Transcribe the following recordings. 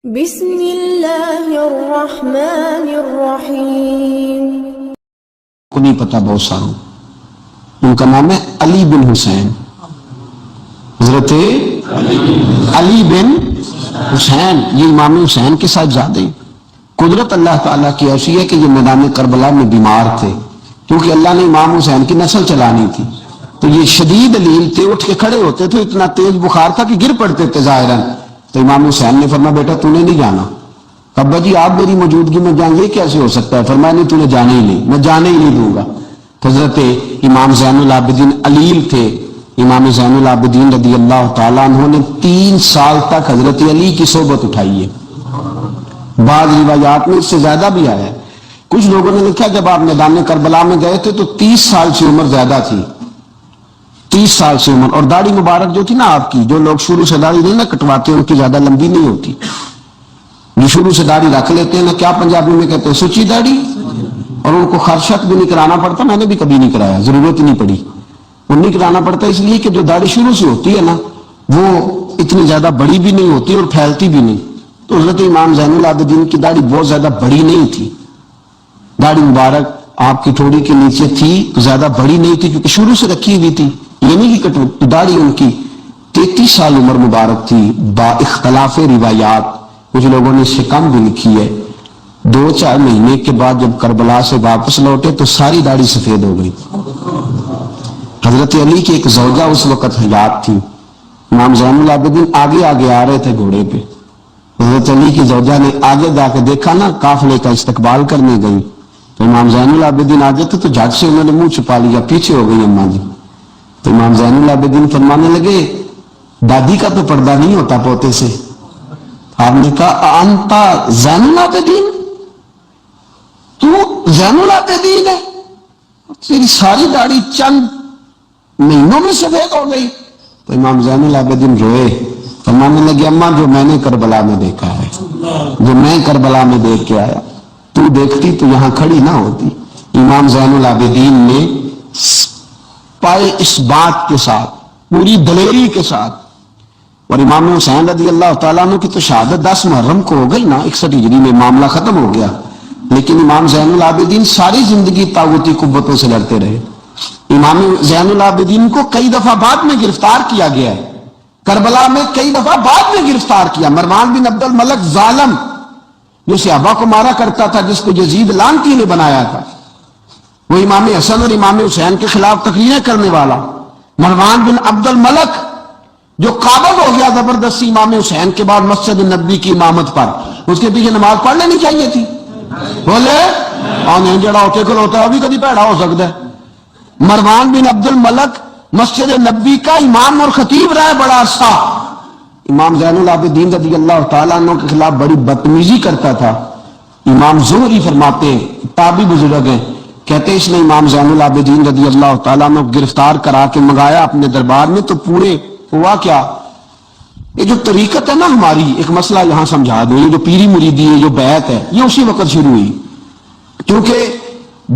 بسم اللہ الرحمن الرحیم. کو نہیں پتا بہت ساروں. ان کا نام ہے علی بن حسین. حضرت علی بن حسین یہ امام حسین کے ساتھ زیادہ ہی. قدرت اللہ تعالیٰ کی ایسی ہے کہ یہ میدان کربلا میں بیمار تھے کیونکہ اللہ نے امام حسین کی نسل چلانی تھی. تو یہ شدید علیل تھے, اٹھ کے کھڑے ہوتے تھے, اتنا تیز بخار تھا کہ گر پڑتے تھے ظاہراً. تو امام حسین نے فرمایا بیٹا تو نے نہیں جانا. ابا جی آپ میری موجودگی میں جائیں, یہ کیسے ہو سکتا ہے؟ فرمایا نہیں, تو نے جانے ہی نہیں, میں جانے ہی نہیں دوں گا. حضرت امام زین العابدین علیل تھے. امام زین العابدین رضی اللہ تعالیٰ عنہ نے 3 سال تک حضرت علی کی صحبت اٹھائی ہے. بعض روایات میں اس سے زیادہ بھی آیا ہے. کچھ لوگوں نے لکھا جب آپ میدان کربلا میں گئے تھے تو 30 سال سے عمر زیادہ تھی. 30 سال سے عمر. اور داڑھی مبارک جو تھی نا آپ کی, جو لوگ شروع سے داڑھی نہیں نا کٹواتے ان کی زیادہ لمبی نہیں ہوتی. جو شروع سے داڑھی رکھ لیتے ہیں نا, کیا پنجابی میں کہتے ہیں, سچی داڑھی, اور ان کو خرشت بھی نہیں کرانا پڑتا. میں نے بھی کبھی نہیں کرایا, ضرورت ہی نہیں پڑی. وہ نہیں کرانا پڑتا اس لیے کہ جو داڑھی شروع سے ہوتی ہے نا وہ اتنی زیادہ بڑی بھی نہیں ہوتی اور پھیلتی بھی نہیں. تو حضرت امام زین العابدین کی داڑھی بہت زیادہ بڑی نہیں تھی. داڑھی مبارک آپ کی ٹھوڑی کے نیچے تھی تو زیادہ بڑی نہیں تھی کیونکہ شروع سے رکھی ہوئی تھی. یہ نہیں کہ داڑھی ان کی 33 سال عمر مبارک تھی. با اختلاف روایات کچھ لوگوں نے اس سے کم بھی لکھی ہے. 2-4 مہینے کے بعد جب کربلا سے واپس لوٹے تو ساری داڑھی سفید ہو گئی. حضرت علی کی ایک زوجہ اس وقت حیات تھی. امام زین العابدین آگے آگے آ رہے تھے گھوڑے پہ. حضرت علی کی زوجہ نے آگے جا کے دیکھا نا, قافلے کا استقبال کرنے گئی تو امام زین العابدین آگے تھے تو جھٹ سے انہوں نے منہ چھپا لیا, پیچھے ہو گئی اماں جی. تو امام زین العابدین فرمانے لگے دادی کا تو پردہ نہیں ہوتا پوتے سے. آپ نے کہا انتا زین العابدین, تو زین العابدین ہے, تیری ساری داڑھی چند مہینوں میں سفید ہو گئی. تو امام زین العابدین روئے, فرمانے لگے اماں جو میں نے کربلا میں دیکھا ہے, جو میں کربلا میں دیکھ کے آیا, تو دیکھتی تو یہاں کھڑی نہ ہوتی. امام زین العابدین نے پائے اس بات کے ساتھ, پوری دلیری کے ساتھ. اور امام حسین رضی اللہ تعالیٰ عنہ کی تو شہادت 10 محرم کو ہو گئی نا, 61 ہجری میں معاملہ ختم ہو گیا. لیکن امام زین العابدین ساری زندگی طاغوتی قوتوں سے لڑتے رہے. امام زین العابدین کو کئی دفعہ بعد میں گرفتار کیا گیا ہے, کربلا میں کئی دفعہ بعد میں گرفتار کیا. مروان بن عبد الملک ظالم جو صحابہ کو مارا کرتا تھا, جس کو یزید لعنتی نے بنایا تھا, وہ امام حسن اور امام حسین کے خلاف تقریریں کرنے والا مروان بن عبد الملک جو قابض ہو گیا زبردستی امام حسین کے بعد مسجد نبی کی امامت پر. اس کے پیچھے نماز پڑھ لینی چاہیے تھی. بولے اور جڑا ہوتے کل ہوتا ہے ابھی کبھی پیڑا ہو سکتا ہے. مروان بن عبد الملک مسجد نبی کا امام اور خطیب رہا بڑا عرصہ. امام زین العابدین رضی اللہ تعالیٰ عنہ کے خلاف بڑی بدتمیزی کرتا تھا. امام زہری فرماتے ہیں, تابعی بزرگ ہیں, کہتے اس نے امام زین العابدین رضی اللہ تعالیٰ عنہ گرفتار کرا کے منگایا اپنے دربار میں. تو پورے ہوا کیا, یہ جو طریقت ہے نا ہماری, ایک مسئلہ یہاں سمجھا دوں, یہ جو پیری مریدی ہے, جو بیعت ہے, یہ اسی وقت شروع ہوئی. کیونکہ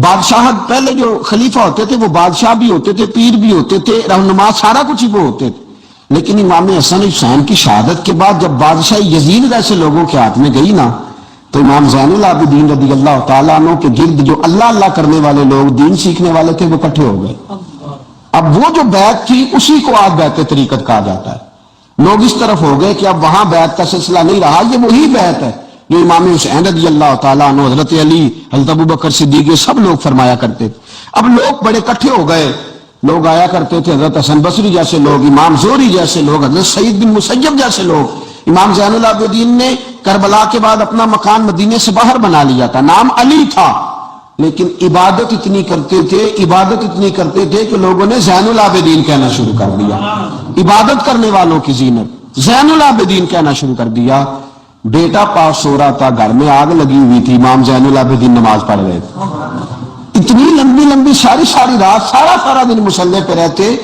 بادشاہت پہلے جو خلیفہ ہوتے تھے وہ بادشاہ بھی ہوتے تھے, پیر بھی ہوتے تھے, رہنما, سارا کچھ ہی وہ ہوتے تھے. لیکن امام حسن حسین کی شہادت کے بعد جب بادشاہی یزید جیسے لوگوں کے ہاتھ میں گئی نا, تو امام زین العابدین رضی اللہ تعالیٰ عنہ کے گرد جو اللہ اللہ کرنے والے لوگ, دین سیکھنے والے تھے, وہ اکٹھے ہو گئے. اب وہ جو بیعت تھی اسی کو آج بیعت طریقت کہا جاتا ہے. لوگ اس طرف ہو گئے کہ اب وہاں بیعت کا سلسلہ نہیں رہا, یہ وہی بیعت ہے جو امام حسین رضی اللہ تعالیٰ عنہ, حضرت علی, حضرت ابوبکر صدیق, یہ سب لوگ فرمایا کرتے تھے. اب لوگ بڑے اکٹھے ہو گئے, لوگ آیا کرتے تھے, حضرت حسن بصری جیسے لوگ, امام زہری جیسے لوگ, حضرت سعید بن مسیب جیسے لوگ. امام زین العابدین نے کربلا کے بعد اپنا مکان مدینے سے باہر بنا لیا تھا, نام علی تھا, لیکن عبادت اتنی کرتے تھے کہ لوگوں نے زین العابدین کہنا شروع کر دیا. عبادت کرنے والوں کی زینت زین العابدین کہنا شروع کر دیا. بیٹا پاس ہو رہا تھا, گھر میں آگ لگی ہوئی تھی, امام زین العابدین نماز پڑھ رہے تھے. اتنی لمبی ساری رات, سارا دن مصلے پہ رہتے.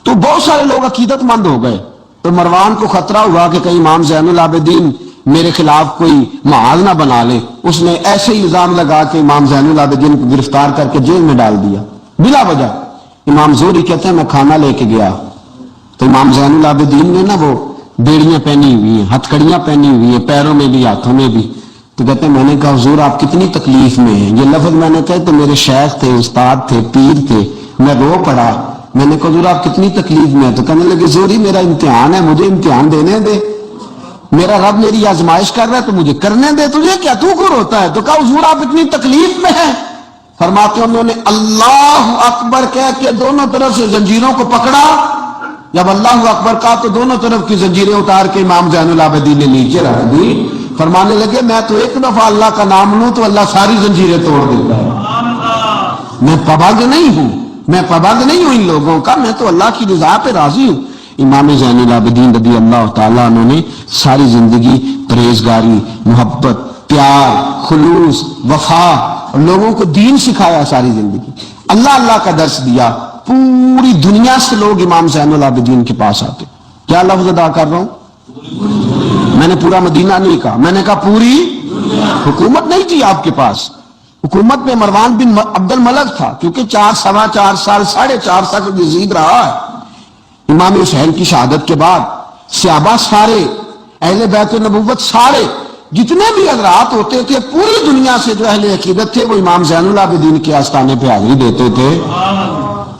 تو بہت سارے لوگ عقیدت مند ہو گئے. تو مروان کو خطرہ ہوا کہ کہیں امام زین العابدین میرے خلاف کوئی محاذ نہ بنا لے. اس نے ایسے ہی الزام لگا کہ امام زین العابدین کو گرفتار کر کے جیل میں ڈال دیا بلا وجہ. امام زہری کہتے ہیں میں کھانا لے کے گیا تو امام زین العابدین نے نا وہ بیڑیاں پہنی ہوئی ہیں، ہتھکڑیاں پہنی ہوئی ہیں، پیروں میں بھی ہاتھوں میں بھی. تو کہتے ہیں میں نے کہا حضور آپ کتنی تکلیف میں ہیں. یہ لفظ میں نے کہا تو میرے شیخ تھے، استاد تھے، پیر تھے. میں رو پڑا. میں نے کہا حضور آپ کتنی تکلیف میں ہیں. تو کہنے لگے حضور ہی میرا امتحان ہے، مجھے امتحان دینے دے. میرا رب میری آزمائش کر رہا ہے تو مجھے کرنے دے. تجھے کیا، تو کیوں روتا ہے؟ تو کہا حضور آپ اتنی تکلیف میں ہیں. فرماتے انہوں نے اللہ اکبر کہہ کے دونوں طرف سے زنجیروں کو پکڑا. جب اللہ اکبر کہا تو دونوں طرف کی زنجیریں اتار کے امام زین العابدین نے نیچے رکھ دی. فرمانے لگے میں تو ایک دفعہ اللہ کا نام لوں تو اللہ ساری زنجیریں توڑ دیتا ہے. میں پابند نہیں ہوں، میں پابند نہیں ہوں ان لوگوں کا، میں تو اللہ کی رضا پہ راضی ہوں. امام زین العابدین رضی اللہ تعالیٰ عنہ نے ساری زندگی پرہیزگاری، محبت، پیار، خلوص، وفا، لوگوں کو دین سکھایا. ساری زندگی اللہ اللہ کا درس دیا. پوری دنیا سے لوگ امام زین العابدین کے پاس آتے. کیا لفظ ادا کر رہا ہوں؟ میں نے پورا مدینہ نہیں کہا، میں نے کہا پوری حکومت نہیں تھی آپ کے پاس. حکومت میں مروان بن عبد الملک تھا، کیونکہ 4 سال 4.5 سال یزید رہا ہے. امام حسین کی شہادت کے بعد صحابہ سارے، اہل بیت النبوت سارے، جتنے بھی حضرات ہوتے تھے پوری دنیا سے جو اہل عقیدت تھے وہ امام زین العابدین کے آستانے پہ حاضری دیتے تھے.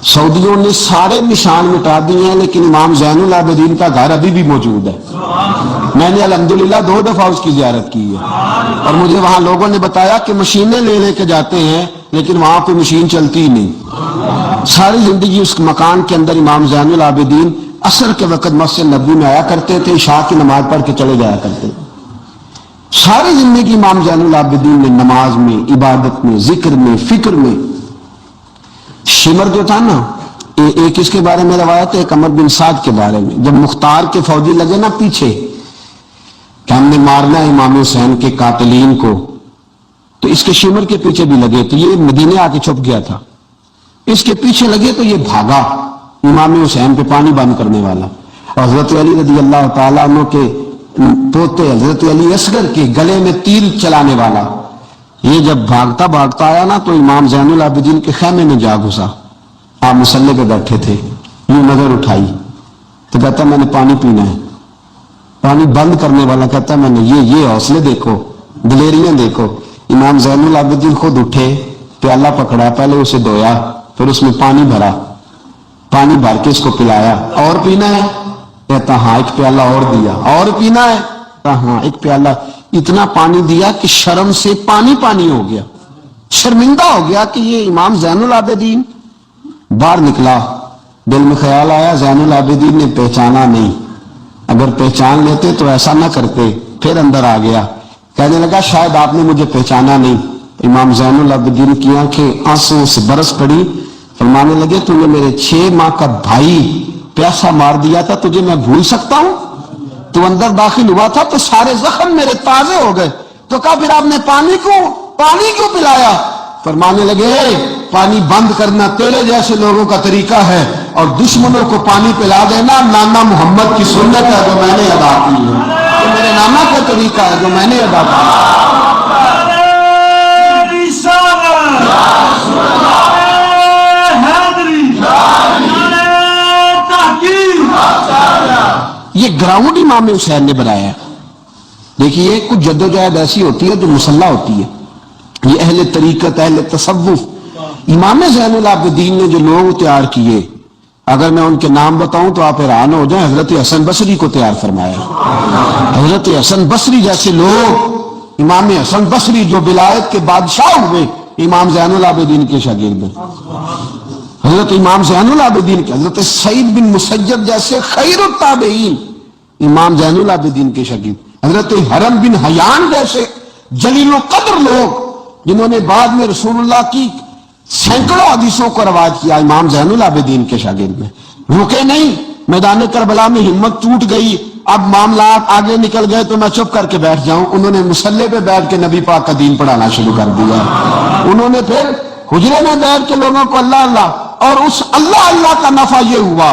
سعودیوں نے سارے نشان مٹا دیے ہیں لیکن امام زین العابدین کا گھر ابھی بھی موجود ہے. میں نے الحمدللہ 2 دفعہ اس کی زیارت کی ہے اور مجھے وہاں لوگوں نے بتایا کہ مشینیں لے کے جاتے ہیں لیکن وہاں کوئی مشین چلتی ہی نہیں. ساری زندگی اس مکان کے اندر امام زین العابدین عصر کے وقت مسجد نبوی میں آیا کرتے تھے، عشاء کی نماز پڑھ کے چلے جایا کرتے. ساری زندگی امام زین العابدین نے نماز میں، عبادت میں، ذکر میں، فکر میں. شمر جو تھا نا، ایک اس کے بارے میں روایت ہے، ایک عمر بن سعد کے بارے میں. جب مختار کے فوجی لگے نا پیچھے کہ ہم نے مارنا ہے امام حسین کے قاتلین کو، تو اس کے شمر کے پیچھے بھی لگے. تو یہ مدینے آ کے چھپ گیا تھا. اس کے پیچھے لگے تو یہ بھاگا، امام حسین پہ پانی بند کرنے والا. حضرت علی رضی اللہ تعالیٰ عنہ کے پوتے حضرت علی اصغر کے گلے میں تیر چلانے والا. یہ جب بھاگتا بھاگتا آیا نا تو امام زین العابدین کے خیمے میں جا گھسا. آپ مسلح پہ بیٹھے تھے، یوں نظر اٹھائی تو کہتا میں نے پانی پینا ہے. پانی بند کرنے والا کہتا میں نے یہ حوصلے دیکھو، دلیریاں دیکھو. امام زین العابدین خود اٹھے، پیالہ پکڑا، پہلے اسے دھویا، پھر اس میں پانی بھرا، پانی بھر کے اس کو پلایا. اور پینا ہے؟ کہتا ہاں. ایک پیالہ اور دیا. اور پینا ہے؟ ہاں. ایک پیالہ. اتنا پانی دیا کہ شرم سے پانی پانی ہو گیا، شرمندہ ہو گیا کہ یہ امام زین العابدین. باہر نکلا، دل میں خیال آیا زین العابدین نے پہچانا نہیں، اگر پہچان لیتے تو ایسا نہ کرتے. پھر اندر آ گیا، کہنے لگا شاید آپ نے مجھے پہچانا نہیں. امام زین العابدین کی آنکھیں آنسوں سے برس پڑی. فرمانے لگے تو نے میرے 6 ماہ کا بھائی پیاسا مار دیا تھا، تجھے میں بھول سکتا ہوں؟ تو اندر داخل ہوا تھا تو سارے زخم میرے تازے ہو گئے. تو کہا پھر آپ نے پانی کیوں پلایا؟ فرمانے لگے پانی بند کرنا تیرے جیسے لوگوں کا طریقہ ہے اور دشمنوں کو پانی پلا دینا نانا محمد کی سنت ہے جو میں نے ادا کی ہے. یہ میرے نانا کا طریقہ ہے جو میں نے ادا کیا. یہ گراؤنڈ امام حسین نے بنایا ہے. دیکھیے کچھ جدوجہد ایسی ہوتی ہے جو مسلح ہوتی ہے. یہ اہل طریقت، اہل تصوف، امام زین العابدین نے جو لوگ تیار کیے، اگر میں ان کے نام بتاؤں تو آپ حیران ہو جائیں. حضرت حسن بصری کو تیار فرمایا. حضرت حسن بصری جیسے لوگ، امام حسن بصری جو ولایت کے بادشاہ ہوئے، امام زین العابدین کے شاگرد ہیں. حضرت امام زین العابدین کے، حضرت سعید بن مسیب جیسے خیر التابعین امام زین العابدین کے شاگرد. حضرت حرم بن حیان جیسے جلیل القدر لوگ جنہوں نے بعد میں رسول اللہ کی سینکڑوں حدیثوں کو روایت کیا، امام زین العابدین کے شاگرد میں. رکے نہیں، میدان کربلا میں ہمت ٹوٹ گئی، اب معاملات آگے نکل گئے تو میں چپ کر کے بیٹھ جاؤں. انہوں نے مصلے پہ بیٹھ کے نبی پاک کا دین پڑھانا شروع کر دیا. انہوں نے پھر حجرے میں بیٹھ کے لوگوں کو اللہ اللہ، اور اس اللہ اللہ کا نفع یہ ہوا،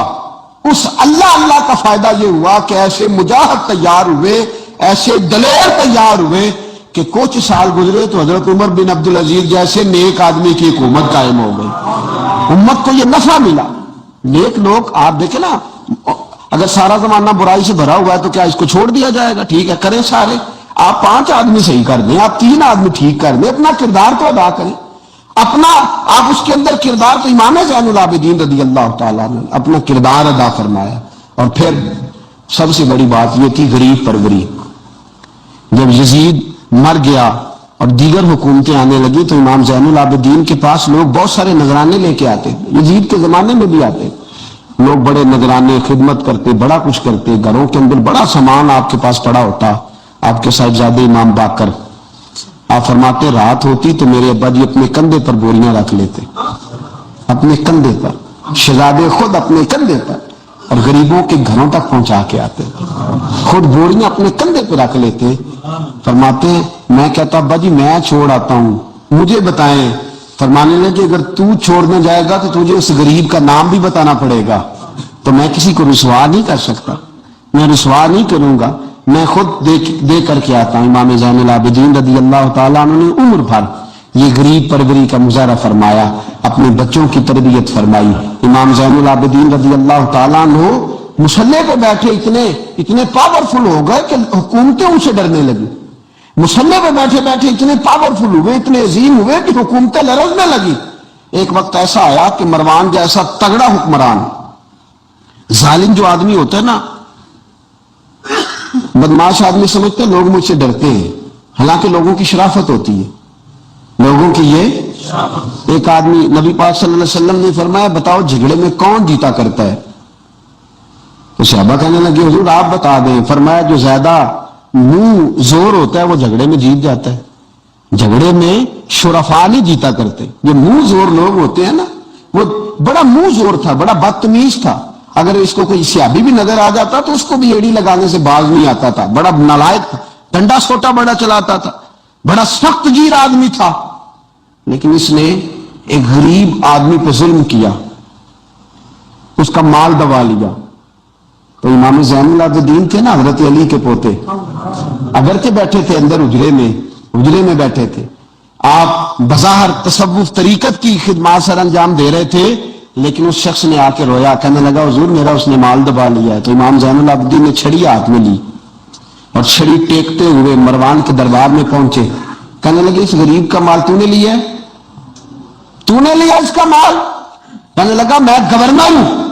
اس اللہ اللہ کا فائدہ یہ ہوا کہ ایسے مجاہد تیار ہوئے، ایسے دلیر تیار ہوئے کہ کچھ سال گزرے تو حضرت عمر بن عبدالعزیز جیسے نیک آدمی کی حکومت قائم ہو گئی. امت کو یہ نفع ملا. نیک لوگ آپ دیکھیں نا، اگر سارا زمانہ برائی سے بھرا ہوا ہے تو کیا اس کو چھوڑ دیا جائے گا؟ ٹھیک ہے کریں سارے، آپ 5 آدمی صحیح کر دیں، آپ 3 آدمی ٹھیک کر دیں، اپنا کردار تو ادا کریں، اپنا آپ اس کے اندر کردار، تو امام زین العابدین رضی اللہ تعالیٰ نے اپنا کردار ادا فرمایا. اور پھر سب سے بڑی بات یہ تھی غریب پروری. جب یزید مر گیا اور دیگر حکومتیں آنے لگی تو امام زین العابدین کے پاس لوگ بہت سارے نذرانے لے کے آتے، یزید کے زمانے میں بھی آتے لوگ، بڑے نذرانے خدمت کرتے، بڑا کچھ کرتے، گھروں کے اندر بڑا سامان آپ کے پاس پڑا ہوتا. آپ کے صاحبزادے امام باقر، آپ فرماتے رات ہوتی تو میرے ابا جی اپنے کندھے پر بوریاں رکھ لیتے، اپنے کندھے پر، شہزادے خود اپنے کندھے پر، اور غریبوں کے گھروں تک پہنچا کے آتے، خود بوریاں اپنے کندھے پہ رکھ لیتے. فرماتے میں کہتا ابا جی میں چھوڑ آتا ہوں، مجھے بتائیں. فرمانے لگے اگر تو چھوڑنے جائے گا تو تجھے اس غریب کا نام بھی بتانا پڑے گا، تو میں کسی کو رسوا نہیں کر سکتا، میں رسوا نہیں کروں گا، میں خود دے کر کے آتا ہوں. امام زین العابدین رضی اللہ تعالیٰ عنہ نے عمر بھر یہ غریب پروری کا مظاہرہ فرمایا، اپنے بچوں کی تربیت فرمائی. امام زین العابدین رضی اللہ تعالیٰ عنہ مسلح پہ بیٹھے اتنے پاورفل ہو گئے کہ حکومتیں ان سے ڈرنے لگی. مسلح پہ بیٹھے بیٹھے اتنے پاورفل ہوئے، اتنے عظیم ہوئے کہ حکومتیں لرزنے لگی. ایک وقت ایسا آیا کہ مروان جیسا تگڑا حکمران، ظالم جو آدمی ہوتا ہے نا، بدماش آدمی سمجھتے ہیں لوگ مجھ سے ڈرتے ہیں، حالانکہ لوگوں کی شرافت ہوتی ہے، لوگوں کی یہ ایک آدمی، نبی پاک صلی اللہ علیہ وسلم نے فرمایا بتاؤ جھگڑے میں کون جیتا کرتا ہے؟ تو صحابہ کہنے لگے حضور آپ بتا دیں. فرمایا جو زیادہ منہ زور ہوتا ہے وہ جھگڑے میں جیت جاتا ہے. جھگڑے میں شرفا نہیں جیتا کرتے، جو منہ زور لوگ ہوتے ہیں نا، وہ بڑا منہ زور تھا، بڑا بدتمیز تھا، اگر اس کو کوئی سیابی بھی نظر آ جاتا تو اس کو بھی ایڑی لگانے سے باز نہیں آتا تھا، بڑا نالائق تھا، ڈنڈا سوٹا بڑا چلاتا تھا، بڑا سخت گیر آدمی تھا. لیکن اس نے ایک غریب آدمی پہ ظلم کیا، اس کا مال دبا لیا. تو امام زین العابدین تھے نا حضرت علی کے پوتے، اگرچہ بیٹھے تھے اندر حجرے میں بیٹھے تھے، آپ بظاہر تصوف طریقت کی خدمات سر انجام دے رہے تھے، لیکن اس شخص نے آ کے رویا، کہنے لگا حضور میرا اس نے مال دبا لیا ہے. تو امام زین العابدین نے چھڑی ہاتھ میں لی اور چھڑی ٹیکتے ہوئے مروان کے دربار میں پہنچے. کہنے لگے اس غریب کا مال تو نے لیا ہے؟ تو نے لیا اس کا مال؟ کہنے لگا میں گورنر ہوں.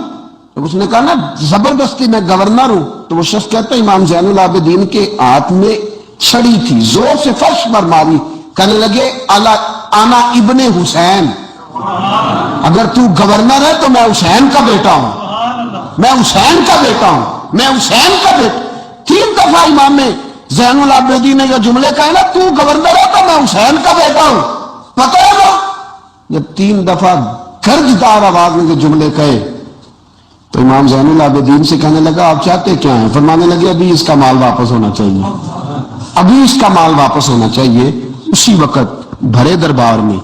تو اس نے کہا نا زبردستی میں گورنر ہوں. تو وہ شخص کہتا ہے امام زین العابدین کے ہاتھ میں چھڑی تھی، زور سے فرش پر ماری. کہنے لگے انا ابن حسین، اگر تو گورنر ہے تو میں حسین کا بیٹا ہوں، میں حسین کا بیٹا ہوں، میں حسین کا بیٹا. 3 دفعہ امام زین العابدین نے جو جملے کہے نا تو گورنر ہے تو میں حسین کا بیٹا ہوں، پتہ ہے نا. جب 3 دفعہ گرجدار آواز میں جو جملے کہے تو امام زین العابدین سے کہنے لگا آپ چاہتے کیا ہیں؟ فرمانے لگے ابھی اس کا مال واپس ہونا چاہیے، ابھی اس کا مال واپس ہونا چاہیے. اسی وقت بھرے دربار میں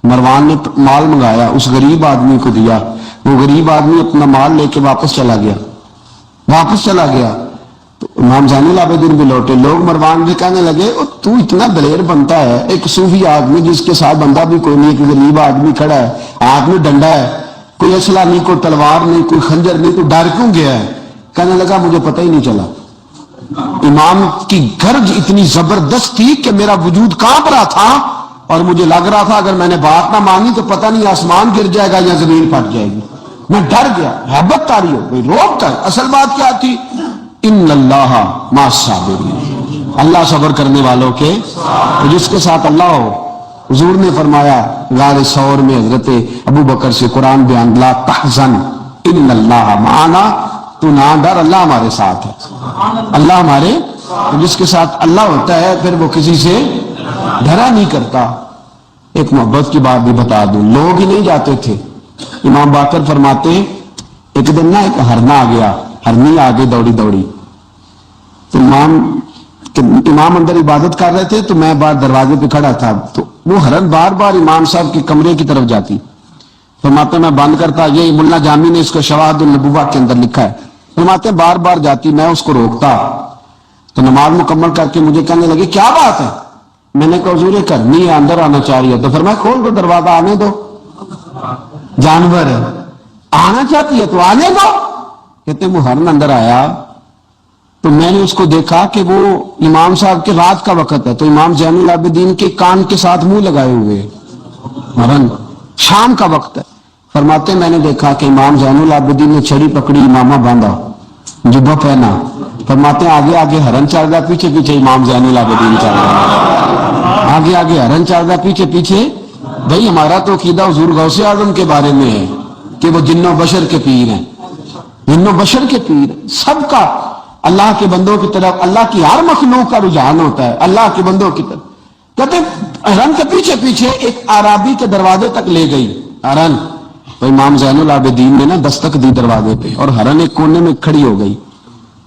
مروان نے مال منگایا، اس غریب آدمی کو دیا، وہ غریب آدمی اپنا مال لے کے واپس چلا گیا. تو امام زین العابدین بھی لوٹے. لوگ مروان بھی کہنے لگے تو اتنا دلیر بنتا ہے، ایک صوفی آدمی جس کے ساتھ بندہ بھی کوئی نہیں، ایک غریب آدمی کھڑا ہے، ہاتھ میں ڈنڈا ہے، کوئی اسلحہ نہیں، کوئی تلوار نہیں، کوئی خنجر نہیں، تو ڈر کیوں گیا ہے؟ کہنے لگا مجھے پتہ ہی نہیں چلا. امام کی گرج اتنی زبردست تھی کہ میرا وجود کانپ رہا تھا اور مجھے لگ رہا تھا اگر میں نے بات نہ مانی تو پتہ نہیں آسمان گر جائے گا یا زمین پھٹ جائے گی. میں ڈر گیا، ہیبت تاری ہو گئی، روب تھا. اصل بات کیا تھی؟ ان اللہ مع الصابرین، اللہ صبر کرنے والوں کے، تو جس کے ساتھ اللہ ہو. حضور نے فرمایا غار ثور میں حضرت ابو بکر سے قرآن بیان، لا تحزن ان اللہ معنا، تو نہ ڈر اللہ ہمارے ساتھ ہے. اللہ ہمارے، تو جس کے ساتھ اللہ ہوتا ہے پھر وہ کسی سے ڈرا نہیں کرتا. ایک محبت کی بات بھی بتا دوں، لوگ ہی نہیں جاتے تھے. امام باقر فرماتے ایک دن نا ایک ہرنا آ گیا، ہرنی آ گئی دوڑی دوڑی. تو امام اندر عبادت کر رہے تھے تو میں باہر دروازے پہ کھڑا تھا، تو وہ ہرن بار بار امام صاحب کے کمرے کی طرف جاتی. فرماتے میں بند کرتا، یہ ملا جامی نے اس کو شواہد النبوہ کے اندر لکھا ہے. فرماتے بار بار جاتی، میں اس کو روکتا. تو نماز مکمل کر کے مجھے کہنے لگے کیا بات ہے؟ میں نے کہا حضور یہ کرنی ہے، اندر آنا چاہیے. تو فرمایا کھول دو دروازہ، آنے دو، جانور ہے، آنا چاہتی ہے تو آنے دو. کہتے ہیں وہ ہرن اندر آیا تو میں نے اس کو دیکھا کہ وہ امام صاحب کے رات کا وقت ہے، تو امام زین العابدین کے کان کے ساتھ منہ لگائے ہوئے ہرن، شام کا وقت ہے۔ فرماتے ہیں میں نے دیکھا کہ امام زین العابدین نے چھڑی پکڑی، امامہ باندھا، جبہ پہنا، فرماتے ہیں آگے آگے ہرن چل رہا، پیچھے پیچھے امام زین العابدین چل رہا، آگے آگے ہرن چل رہا، پیچھے پیچھے۔ بھائی ہمارا تو عقیدہ حضور غوث اعظم کے بارے میں ہے کہ وہ جن و بشر کے پیر ہیں، جن و بشر کے پیر، سب کا اللہ کے بندوں کی طرف، اللہ کی ہر مخلوق کا رجحان ہوتا ہے اللہ کے بندوں کی طرف۔ کہتے ہرن کے پیچھے پیچھے ایک عرابی کے دروازے تک لے گئی ہرن، تو امام زین العابدین نے نا دستک دی دروازے پہ، اور ہرن ایک کونے میں کھڑی ہو گئی،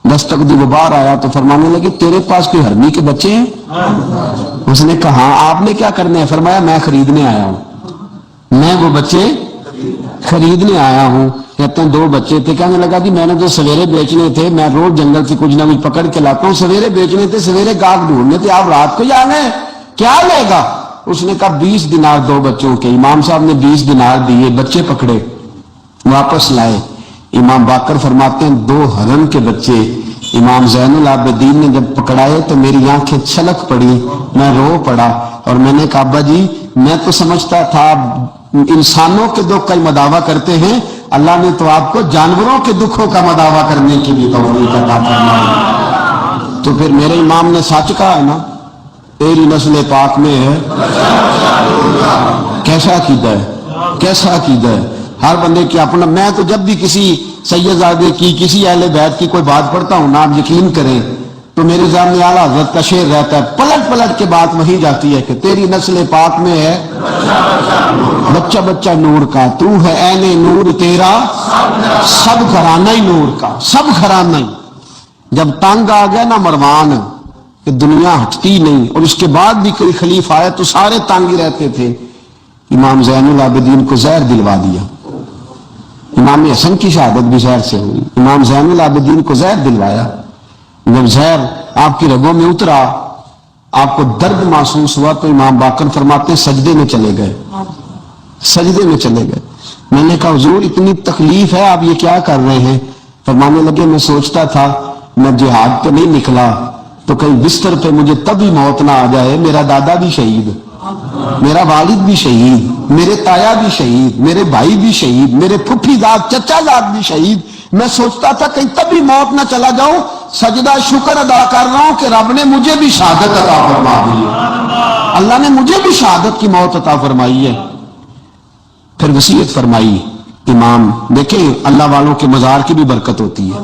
دستک دی، وہ باہر آیا تو فرمانے لگی تیرے پاس کوئی ہرنی کے بچے ہیں؟ اس نے کہا ہاں، آپ نے کیا کرنا ہے؟ فرمایا میں خریدنے آیا ہوں، میں وہ بچے خریدنے آیا ہوں۔ کہتے ہیں 2 بچے تھے، کہنے لگا کہ میں نے تو سویرے بیچنے تھے، میں روز جنگل سے کچھ نہ کچھ پکڑ کے لاتا ہوں، سویرے بیچنے تھے، سویرے گاہک ڈھونڈنے تھے، آپ رات کو جانا ہے، کیا لے گا؟ اس نے کہا 20 دینار 2 بچوں کے۔ امام صاحب نے 20 دینار دیے، بچے پکڑے، واپس لائے۔ امام باقر فرماتے ہیں 2 ہرن کے بچے امام زین العابدین نے جب پکڑائے تو میری آنکھیں چھلک پڑی، میں رو پڑا، اور میں نے کہا ابا جی میں تو سمجھتا تھا انسانوں کے دکھ کا مداوع کرتے ہیں، اللہ نے تو آپ کو جانوروں کے دکھوں کا مداوع کرنے کی بھی توفیق عطا فرمائی۔ تو پھر میرے امام نے سچ کہا ہے نا، تیری نسل پاک میں ہے۔ کیسا عقیدہ ہے، کیسا عقیدہ ہے، ہر بندے کی اپنا۔ میں تو جب بھی کسی سیدزادے کی، کسی اہل بیت کی کوئی بات پڑھتا ہوں نا، آپ یقین کریں تو میرے ذہن اعلیٰ حضرت کا شعر رہتا ہے، پلٹ پلٹ کے بات وہی جاتی ہے کہ تیری نسل پاک میں ہے بچہ بچہ نور کا، تو ہے عین نور تیرا سب گھرانہ ہی نور کا، سب گھرانہ ہی۔ جب تنگ آ گیا نا مروان کہ دنیا ہٹتی نہیں، اور اس کے بعد بھی کوئی خلیفہ آیا تو سارے تنگ ہی رہتے تھے، امام زین العابدین کو زہر دلوا دیا۔ امام حسن کی شہادت بھی زہر سے ہوئی، امام زین العابدین کو زہر دلوایا۔ جب زہر آپ کی رگوں میں اترا، آپ کو درد محسوس ہوا، تو امام باقر فرماتے ہیں سجدے میں چلے گئے، سجدے میں چلے گئے۔ میں نے کہا حضور اتنی تکلیف ہے، آپ یہ کیا کر رہے ہیں؟ فرمانے لگے میں سوچتا تھا میں جہاد پہ نہیں نکلا تو کہیں بستر پہ مجھے تبھی موت نہ آ جائے، میرا دادا بھی شہید، میرا والد بھی شہید، میرے تایا بھی شہید، میرے بھائی بھی شہید، میرے پھپھی داد چچا داد بھی شہید، میں سوچتا تھا کہیں تبھی موت نہ چلا جاؤں، سجدہ شکر ادا کر رہا ہوں کہ رب نے مجھے بھی شہادت عطا فرما دی ہے، اللہ نے مجھے بھی شہادت کی موت عطا فرمائی ہے۔ پھر وصیت فرمائی امام، دیکھیں اللہ والوں کے مزار کی بھی برکت ہوتی ہے۔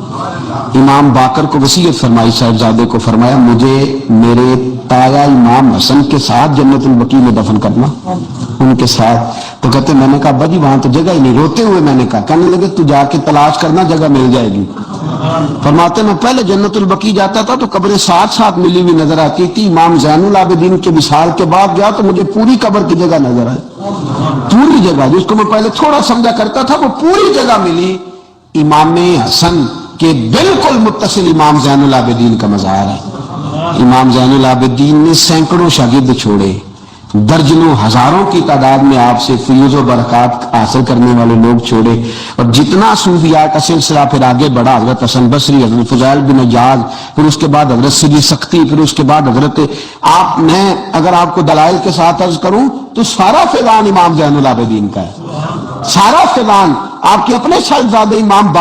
امام باقر کو وصیت فرمائی، صاحبزادے کو فرمایا مجھے میرے تایا امام حسن کے ساتھ جنت البقیع میں دفن کرنا، ان کے ساتھ۔ تو کہتے میں نے کہا ابا جی وہاں تو جگہ ہی نہیں، روتے ہوئے میں نے کہا، کہنے لگے تو جا کے تلاش کرنا، جگہ مل جائے گی۔ فرماتے میں پہلے جنت البقیع جاتا تھا تو قبریں ساتھ ساتھ ملی ہوئی نظر آتی تھی، امام زین العابدین کے وصال کے بعد گیا تو مجھے پوری قبر کی جگہ نظر آئی، پوری جگہ جس کو میں پہلے تھوڑا سمجھا کرتا تھا وہ پوری جگہ ملی۔ امام حسن کے بالکل متصل امام زین العابدین کا مزار ہے۔ امام زین العابدین نے سینکڑوں شاگرد چھوڑے، درجنوں ہزاروں کی تعداد میں آپ سے فیوز و برکات حاصل کرنے والے لوگ چھوڑے، اور جتنا صوفیاء کا سلسلہ پھر آگے بڑھا، حضرت حسن بصری، حضرت فضیل بن عیاض، پھر اس کے بعد حضرت سری سختی، پھر اس کے بعد حضرت آپ، میں اگر آپ کو دلائل کے ساتھ عرض کروں تو سارا فیضان امام زین العابدین کا ہے، سارا فیضان آپ کے اپنے شہزادے امام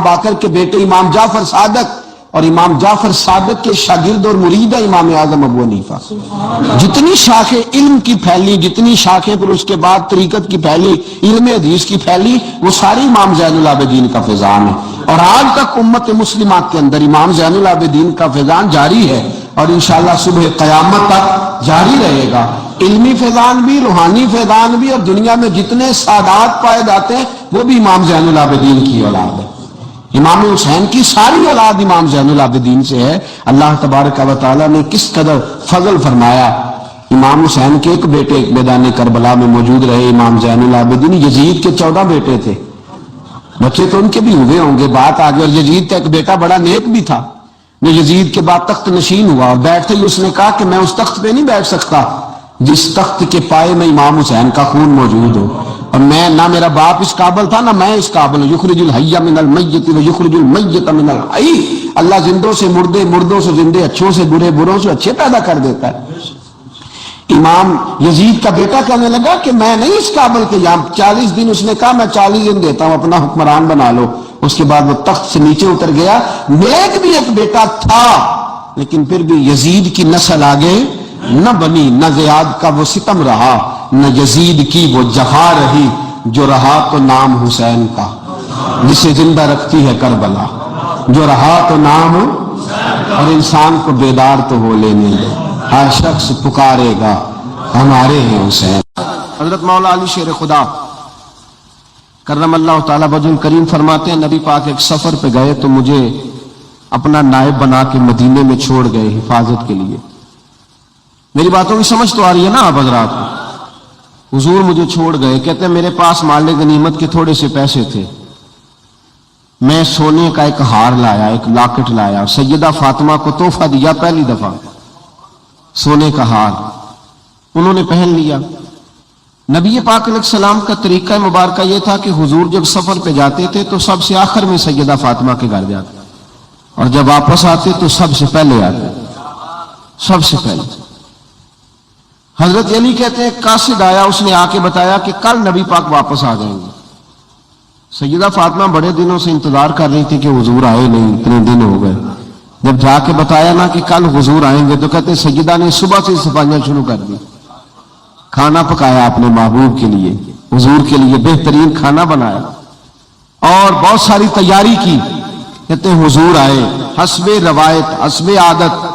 باقر کے بیٹے امام جعفر صادق، اور امام جعفر صادق کے شاگرد اور مرید ہے امام اعظم ابو حنیفہ۔ جتنی شاخیں علم کی پھیلی، جتنی شاخیں پھر اس کے بعد طریقت کی پھیلی، علم حدیث کی پھیلی، وہ ساری امام زین العابدین کا فیضان ہے، اور آج تک امت مسلمہ کے اندر امام زین العابدین کا فیضان جاری ہے، اور انشاءاللہ صبح قیامت تک جاری رہے گا۔ علمی فیضان بھی، روحانی فیضان بھی، اور دنیا میں جتنے سعادات پائے جاتے ہیں وہ بھی امام زین العابدین کی اولاد ہے۔ امام حسین کی ساری اولاد امام زین العابدین سے ہے۔ اللہ تبارک و تعالیٰ نے کس قدر فضل فرمایا۔ امام حسین کے ایک بیٹے ایک میدان کربلا میں موجود رہے، امام زین العابدین۔ یزید کے 14 بیٹے تھے، بچے تو ان کے بھی ہوئے ہوں گے، بات آگے۔ اور یزید کا ایک بیٹا بڑا نیک بھی تھا، جو یزید کے بعد تخت نشین ہوا، اور بیٹھتے ہی اس نے کہا کہ میں اس تخت پہ نہیں بیٹھ سکتا، جس تخت کے پائے میں امام حسین کا خون موجود ہو، اور میں نہ میرا باپ اس قابل تھا نہ میں اس قابل ہوں. یخرج الحی من المیت و یخرج المیت من الحی. اللہ زندوں سے مردے، مردوں سے زندے، اچھوں سے برے، بروں سے اچھے پیدا کر دیتا ہے. امام یزید کا بیٹا کہنے لگا کہ میں نہیں اس قابل کہ یہاں 40 دن اس نے کہا میں 40 دن دیتا ہوں، اپنا حکمران بنا لو. اس کے بعد وہ تخت سے نیچے اتر گیا. نیک بھی ایک بیٹا تھا لیکن پھر بھی یزید کی نسل آگے نہ بنی، نہ زیاد کا وہ ستم رہا، نہ یزید کی وہ جفا رہی. جو رہا تو نام حسین کا، جسے زندہ رکھتی ہے کربلا. جو رہا تو نام، اور انسان کو بیدار تو ہو لینے دے. ہر شخص پکارے گا ہمارے ہیں حسین. حضرت مولا علی شیر خدا کرم اللہ تعالی وجہ کریم فرماتے ہیں نبی پاک ایک سفر پہ گئے تو مجھے اپنا نائب بنا کے مدینے میں چھوڑ گئے حفاظت کے لیے. میری باتوں کی سمجھ تو آ رہی ہے نا آپ حضرات کو؟ حضور مجھے چھوڑ گئے. کہتے ہیں میرے پاس مال غنیمت کے تھوڑے سے پیسے تھے. میں سونے کا ایک ہار لایا، ایک لاکٹ لایا، سیدہ فاطمہ کو تحفہ دیا پہلی دفعہ. سونے کا ہار انہوں نے پہن لیا. نبی پاک علیہ السلام کا طریقہ مبارکہ یہ تھا کہ حضور جب سفر پہ جاتے تھے تو سب سے آخر میں سیدہ فاطمہ کے گھر جاتے، اور جب واپس آتے تو سب سے پہلے آتے، سب سے پہلے. حضرت علی کہتے ہیں قاصد آیا، اس نے آ کے بتایا کہ کل نبی پاک واپس آ جائیں گے. سیدہ فاطمہ بڑے دنوں سے انتظار کر رہی تھی کہ حضور آئے نہیں، اتنے دن ہو گئے. جب جا کے بتایا نا کہ کل حضور آئیں گے تو کہتے سیدہ نے صبح سے صفائیاں شروع کر دی. کھانا پکایا اپنے محبوب کے لیے، حضور کے لیے بہترین کھانا بنایا اور بہت ساری تیاری کی. کہتے ہیں حضور آئے حسب روایت، حسب عادت،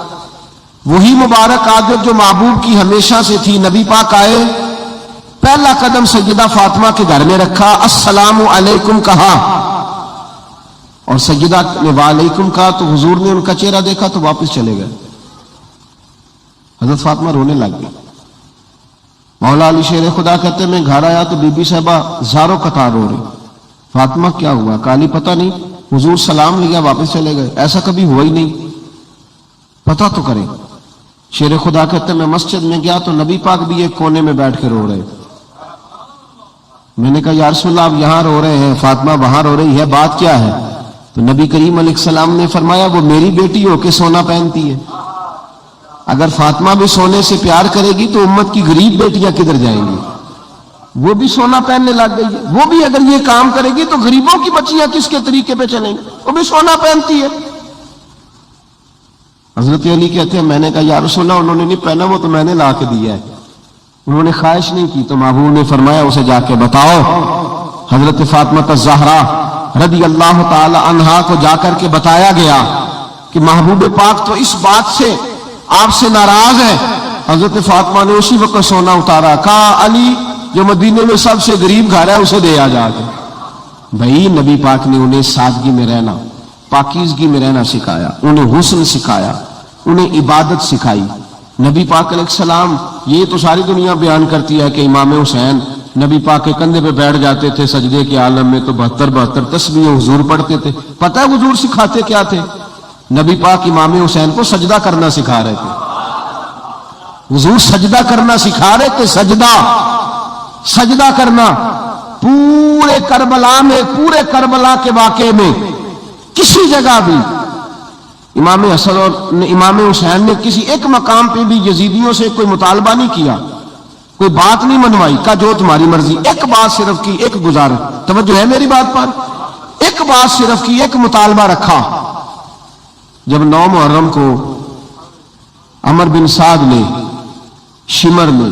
وہی مبارک عادت جو محبوب کی ہمیشہ سے تھی. نبی پاک آئے، پہلا قدم سیدہ فاطمہ کے گھر میں رکھا، السلام علیکم کہا، اور سیدہ نے وعلیکم کہا تو حضور نے ان کا چہرہ دیکھا تو واپس چلے گئے. حضرت فاطمہ رونے لگ گئی. مولا علی شیر خدا کہتے ہیں میں گھر آیا تو بی بی صاحبہ زاروں قطار رو رہی. فاطمہ کیا ہوا؟ کالی پتہ نہیں، حضور سلام لیا واپس چلے گئے، ایسا کبھی ہوا ہی نہیں، پتہ تو کریں. شیر خدا کہتے ہیں میں مسجد میں گیا تو نبی پاک بھی ایک کونے میں بیٹھ کے رو رہے. میں نے کہا یا رسول اللہ آپ یہاں رو رہے ہیں، فاطمہ وہاں رو رہی ہے، بات کیا ہے؟ تو نبی کریم علیہ السلام نے فرمایا وہ میری بیٹی ہو کے سونا پہنتی ہے. اگر فاطمہ بھی سونے سے پیار کرے گی تو امت کی غریب بیٹیاں کدھر جائیں گی؟ وہ بھی سونا پہننے لگ گئی ہے. وہ بھی اگر یہ کام کرے گی تو غریبوں کی بچیاں کس کے طریقے پہ چلیں گی؟ وہ بھی سونا پہنتی ہے. حضرت علی کہتے ہیں میں نے کہا یا رسول اللہ انہوں نے نہیں پہنا، وہ تو میں نے لا کے دیا ہے. انہوں نے خواہش نہیں کی تو محبوب نے فرمایا اسے جا کے بتاؤ. حضرت فاطمہ الزہرا رضی اللہ تعالی عنہا کو جا کر کے بتایا گیا کہ محبوب پاک تو اس بات سے آپ سے ناراض ہے. حضرت فاطمہ نے اسی وقت سونا اتارا، کہا علی جو مدینے میں سب سے غریب گھر ہے اسے دے آ جا کے. بھائی نبی پاک نے انہیں سادگی میں رہنا، پاکیزگی میں رہنا سکھایا، انہیں حسن سکھایا، انہیں عبادت سکھائی. نبی پاک علیہ السلام، یہ تو ساری دنیا بیان کرتی ہے کہ امام حسین نبی پاک کے کندھے پہ بیٹھ جاتے تھے سجدے کے عالم میں تو 72 تسبیح حضور پڑھتے تھے. پتہ ہے حضور سکھاتے کیا تھے؟ نبی پاک امام حسین کو سجدہ کرنا سکھا رہے تھے. حضور سجدہ کرنا سکھا رہے تھے. سجدہ کرنا. پورے کربلا میں، پورے کربلا کے واقعے میں کسی جگہ بھی امام حسن اور امام حسین نے کسی ایک مقام پہ بھی یزیدیوں سے کوئی مطالبہ نہیں کیا، کوئی بات نہیں منوائی، کہا جو تمہاری مرضی. ایک بات صرف کی، ایک گزارش، توجہ ہے میری بات پر، ایک بات صرف کی، ایک مطالبہ رکھا. جب 9 محرم کو عمر بن سعد نے، شمر نے،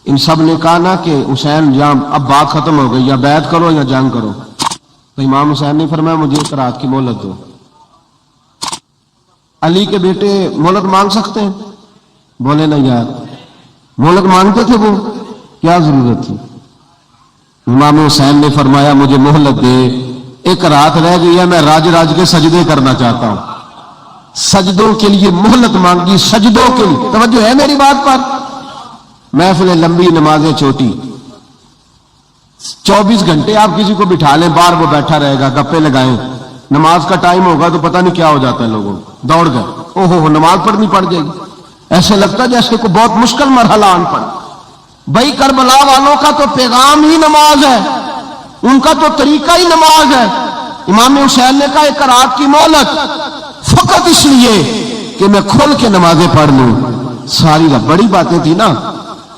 ان سب نے کہا نا کہ حسین یا اب بات ختم ہو گئی، یا بیعت کرو یا جنگ کرو، تو امام حسین نے فرمایا مجھے ایک رات کی مہلت دو. علی کے بیٹے مہلت مانگ سکتے ہیں؟ بولے نا یار، مہلت مانگتے تھے وہ، کیا ضرورت تھی؟ امام حسین نے فرمایا مجھے مہلت دے، ایک رات رہ گئی ہے، میں راج کے سجدے کرنا چاہتا ہوں. سجدوں کے لیے مہلت مانگی، سجدوں کے لیے. توجہ ہے میری بات پر؟ محفلیں لمبی، نمازیں چھوٹی. 24 گھنٹے آپ کسی کو بٹھا لیں باہر، وہ بیٹھا رہے گا، گپے لگائیں. نماز کا ٹائم ہوگا تو پتہ نہیں کیا ہو جاتا ہے، لوگوں دوڑ گئے، اوہو نماز پڑھنی پڑ جائے گی. ایسے لگتا ہے جیسے کوئی بہت مشکل مرحلہ آن پڑ. بھائی کربلا والوں کا تو پیغام ہی نماز ہے، ان کا تو طریقہ ہی نماز ہے. امام حسین نے کہا ایک رات کی مہلت فقط اس لیے کہ میں کھل کے نمازیں پڑھ لوں. ساری رات بڑی باتیں تھی نا،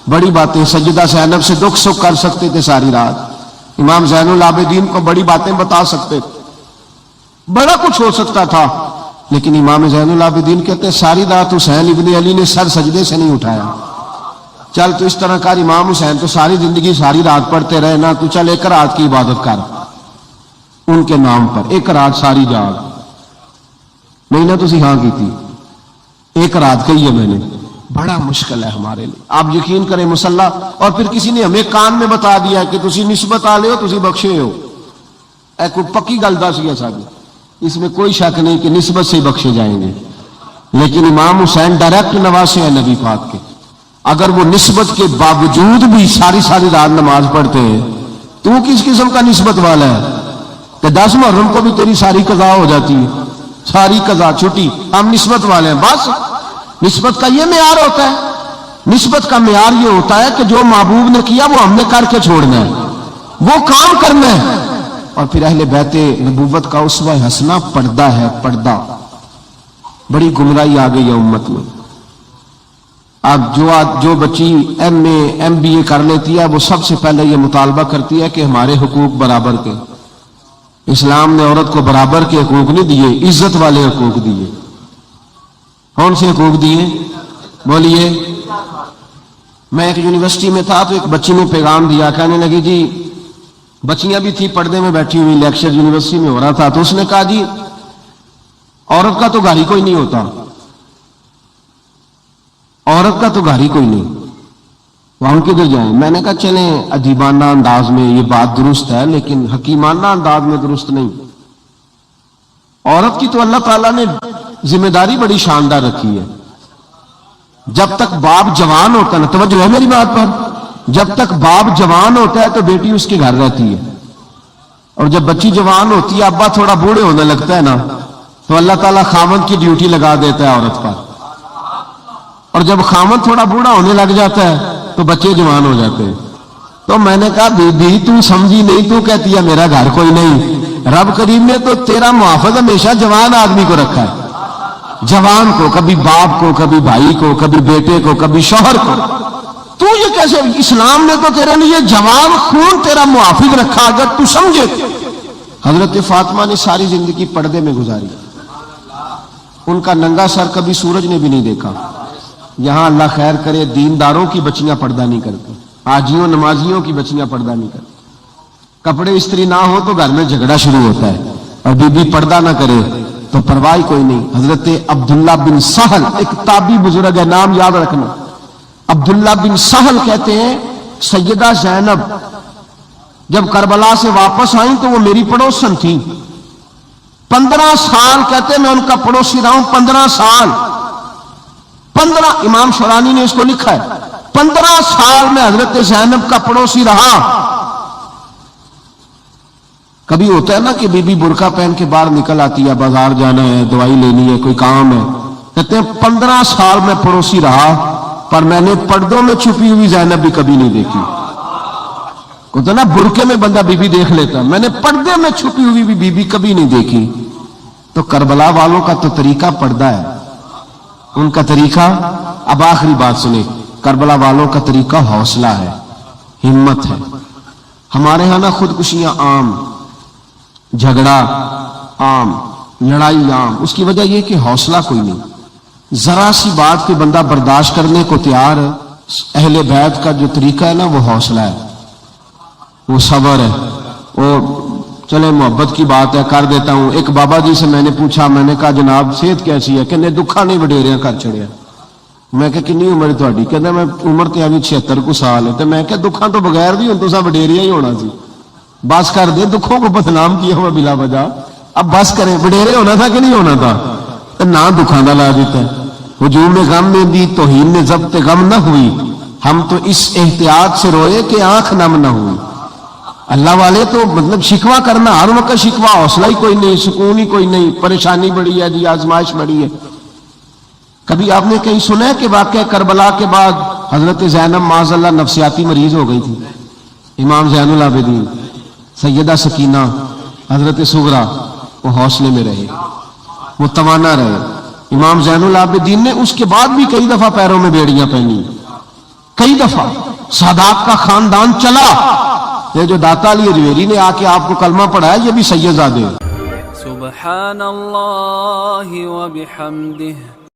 بڑی باتیں. سجدہ زینب سے دکھ سکھ کر سکتے تھے ساری رات. امام زین العابدین کو بڑی باتیں بتا سکتے تھے، بڑا کچھ ہو سکتا تھا. لیکن امام زین العابدین کہتے ساری رات حسین ابن علی نے سر سجدے سے نہیں اٹھایا. چل تو اس طرح کر، امام حسین تو ساری زندگی ساری رات پڑھتے رہے نا، تو چل ایک رات کی عبادت کر ان کے نام پر، ایک رات ساری جاگ. نہیں نا تسی ہاں کی تھی، ایک رات کہی ہے میں نے. بڑا مشکل ہے ہمارے لیے. آپ یقین کریں مسلح، اور پھر کسی نے ہمیں کان میں بتا دیا کہ تسی نسبت آ لے ہو، تسی بخشے ہو. اے کوئی پکی گل دس گیا صاحب، اس میں کوئی شک نہیں کہ نسبت سے بخشے جائیں گے. لیکن امام حسین ڈائریکٹ نواسے ہیں نبی پاک کے. اگر وہ نسبت کے باوجود بھی ساری ساری رات نماز پڑھتے ہیں، تو کس قسم کا نسبت والا ہے کہ 10 محرم کو بھی تیری ساری قضا ہو جاتی ہے، ساری قضا چھٹی. ہم نسبت والے ہیں. بس نسبت کا یہ معیار ہوتا ہے. نسبت کا معیار یہ ہوتا ہے کہ جو محبوب نے کیا وہ ہم نے کر کے چھوڑنا ہے، وہ کام کرنا ہے. اور پھر اہل بیت نبوت کا اسوہ حسنہ پردہ ہے. پردہ بڑی گمراہی آ گئی ہے امت میں. اب جو بچی MA MBA کر لیتی ہے، وہ سب سے پہلے یہ مطالبہ کرتی ہے کہ ہمارے حقوق برابر کے. اسلام نے عورت کو برابر کے حقوق نہیں دیے، عزت والے حقوق دیے. کون سے حقوق دیے بولیے؟ میں ایک یونیورسٹی میں تھا تو ایک بچی نے پیغام دیا، کہنے لگی جی، بچیاں بھی تھی پردے میں بیٹھی ہوئی، لیکچر یونیورسٹی میں ہو رہا تھا. تو اس نے کہا جی عورت کا تو گھر ہی کوئی نہیں ہوتا، عورت کا تو گھر ہی کوئی نہیں، وہاں کدھر جائیں؟ میں نے کہا چلیں ادیبانہ انداز میں یہ بات درست ہے، لیکن حکیمانہ انداز میں درست نہیں. عورت کی تو اللہ تعالیٰ نے ذمہ داری بڑی شاندار رکھی ہے. جب تک باپ جوان ہوتا ہے نا، توجہ ہے میری بات پر، جب تک باپ جوان ہوتا ہے تو بیٹی اس کے گھر رہتی ہے. اور جب بچی جوان ہوتی ہے، ابا تھوڑا بوڑھے ہونے لگتا ہے نا، تو اللہ تعالیٰ خامند کی ڈیوٹی لگا دیتا ہے عورت پر. اور جب خامند تھوڑا بوڑھا ہونے لگ جاتا ہے تو بچے جوان ہو جاتے ہیں. تو میں نے کہا بی تو سمجھی نہیں، تو کہتی ہے میرا گھر کوئی نہیں. رب کریم نے تو تیرا محافظ ہمیشہ جوان آدمی کو رکھا ہے، جوان کو، کبھی باپ کو، کبھی بھائی کو، کبھی بیٹے کو، کبھی شوہر کو. تو یہ کیسے؟ اسلام نے تو تیرے لیے جوان خون تیرا محافظ رکھا. اگر تو سمجھے. حضرت فاطمہ نے ساری زندگی پردے میں گزاری، ان کا ننگا سر کبھی سورج نے بھی نہیں دیکھا. یہاں اللہ خیر کرے دینداروں کی بچیاں پردہ نہیں کرتی، حاجیوں نمازیوں کی بچیاں پردہ نہیں کرتی. کپڑے استری نہ ہو تو گھر میں جھگڑا شروع ہوتا ہے، اور بی بی پردہ نہ کرے تو پرواہ کوئی نہیں. حضرت عبداللہ بن سہل ایک تابعی بزرگ ہے، نام یاد رکھنا. عبداللہ بن سہل کہتے ہیں سیدہ زینب جب کربلا سے واپس آئیں تو وہ میری پڑوسن تھی. 15 سال کہتے میں ان کا پڑوسی رہا ہوں. 15 سال، 15 امام شورانی نے اس کو لکھا ہے، 15 سال میں حضرت زینب کا پڑوسی رہا. کبھی ہوتا ہے نا کہ بی بی برقع پہن کے باہر نکل آتی ہے، بازار جانا ہے، دوائی لینی ہے، کوئی کام ہے. کہتے ہیں 15 سال میں پڑوسی رہا، پر میں نے پردوں میں چھپی ہوئی زینب بھی کبھی نہیں دیکھی. ہوتا نا برقعے میں بندہ بی بی دیکھ لیتا، میں نے پردے میں چھپی ہوئی بھی بی بی کبھی نہیں دیکھی. تو کربلا والوں کا تو طریقہ پردہ ہے، ان کا طریقہ. اب آخری بات سنیں، کربلا والوں کا طریقہ حوصلہ ہے، ہمت ہے. ہمارے ہاں نا خودکشیاں عام، جھگڑا عام، لڑائی عام. اس کی وجہ یہ کہ حوصلہ کوئی نہیں. ذرا سی بات پہ بندہ برداشت کرنے کو تیار ہے. اہل بیت کا جو طریقہ ہے نا وہ حوصلہ ہے، وہ صبر ہے. وہ چلے محبت کی بات ہے کر دیتا ہوں. ایک بابا جی سے میں نے پوچھا، میں نے کہا جناب صحت کیسی ہے؟ کہ دکھا نہیں وڈیریاں کر چڑیا. میں کہ کنی عمر تھوڑی؟ کہنا میں عمر تے ابھی 76 کو سال ہے. تو میں کہ دکھاں تو بغیر بھی ہوں تو سا وڈیریا ہی ہونا سی. بس کر دے، دکھوں کو بدنام کیا ہوا بلا وجہ. اب بس کریں، وڈیرے ہونا تھا کہ نہیں ہونا تھا؟ نہ دکھاں دا لا دیتا ہے. ہجوم غم میں دی توہین میں ضبط غم نہ ہوئی، ہم تو اس احتیاط سے روئے کہ آنکھ نم نہ ہوئی. اللہ والے تو مطلب شکوہ کرنا ہر وقت شکوہ، حوصلہ ہی کوئی نہیں، سکون ہی کوئی نہیں، پریشانی بڑی ہے جی، آزمائش بڑی ہے. کبھی آپ نے کہیں سنا ہے کہ واقعہ کربلا کے بعد حضرت زینب معاذ اللہ نفسیاتی مریض ہو گئی تھی؟ امام زین العابدین، سیدہ سکینہ، حضرت صغرا، وہ حوصلے میں رہے، وہ توانا رہے. امام زین العابدین نے اس کے بعد بھی کئی دفعہ پیروں میں بیڑیاں پہنی، کئی دفعہ. سادات کا خاندان چلا. یہ جو داتا علی اجمیری نے آ کے آپ کو کلمہ پڑھایا یہ بھی سید زادے. سبحان اللہ و بحمدہ